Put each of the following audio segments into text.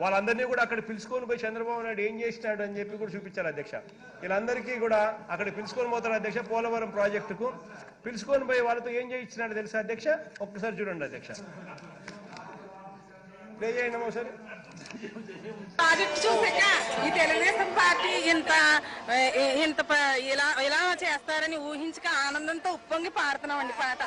వాళ్ళందరినీ కూడా అక్కడ పిలుచుకొని పోయి చంద్రబాబు నాయుడు ఏం చేసినాడు అని చెప్పి కూడా చూపించారు అధ్యక్ష. వీళ్ళందరికీ కూడా అక్కడ పిలుచుకొని పోతారు అధ్యక్ష. పోలవరం ప్రాజెక్టుకు పిలుచుకొని పోయి వాళ్ళతో ఏం చేయించినాడు తెలుసా అధ్యక్ష? ఒక్కసారి చూడండి అధ్యక్ష, ప్లే చేయండి ఒకసారి. ప్రాజెక్ట్ చూసాక ఈ తెలుగుదేశం పార్టీ ఇంత ఇలా చేస్తారని ఊహించక ఆనందంతో ఉప్పొంగి పాడుతున్నామండి పాట.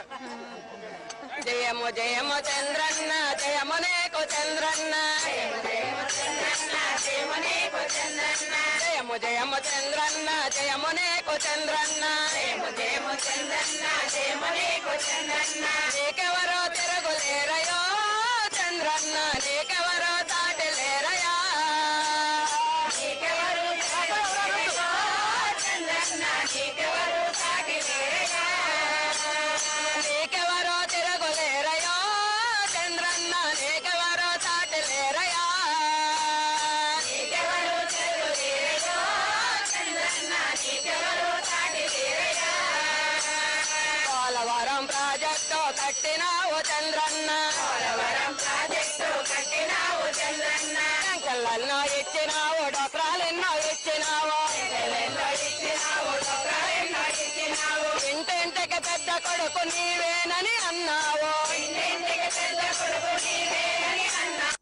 జయము జయము చంద్రన్న జయము నేకు చంద్రన్న, జయము జయము చంద్రన్న జయము నేకు చంద్రన్న, జయము జయము చంద్రన్న జయము నేకు చంద్రన్న, జయము జయము చంద్రన్న జయము నేకు చంద్రన్న, నీకెవరో తిరుగులేరయో చంద్రన్న, నీకెవరో దాటలేరయా, నీకెవరు చంద్రన్న, నీకెవరు దాటలేరయా, నీకెవరో తిరుగులేరయో చంద్రన్న, నీకెవరో దాటలేరయా, నీకెవరు తిరుగులేరయో చంద్రన్న, నీకెవరు దాటలేరయా, పోలవరం ప్రాజెక్టు కట్టినావు చంద్రన్న, పోలవరం ప్రాజెక్టు కట్టినావు చంద్రన్న, సంఖ్యలెన్నో ఇచ్చినావు డోక్రాలెన్నో ఇచ్చినావు, ఇంటింటికి పెద్ద కొడుకు నీవేనని అన్నావు, ఇంటింటికి పెద్ద కొడుకు నీవేనని అన్నావు.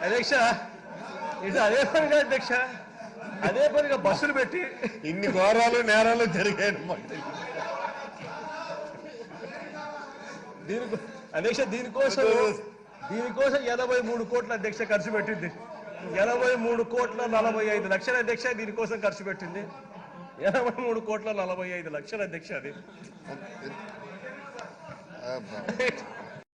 అధ్యక్ష ఇది అదే పనిగా అధ్యక్ష, అదే పనిగా బస్సులు పెట్టి ఇన్ని ఘోరాలు నేరాలు జరిగాయి అధ్యక్ష. దీనికోసం 83 కోట్ల అధ్యక్ష ఖర్చు పెట్టింది. 83,45,00,000 అధ్యక్ష దీనికోసం ఖర్చు పెట్టింది. 83,45,00,000 అధ్యక్ష అది.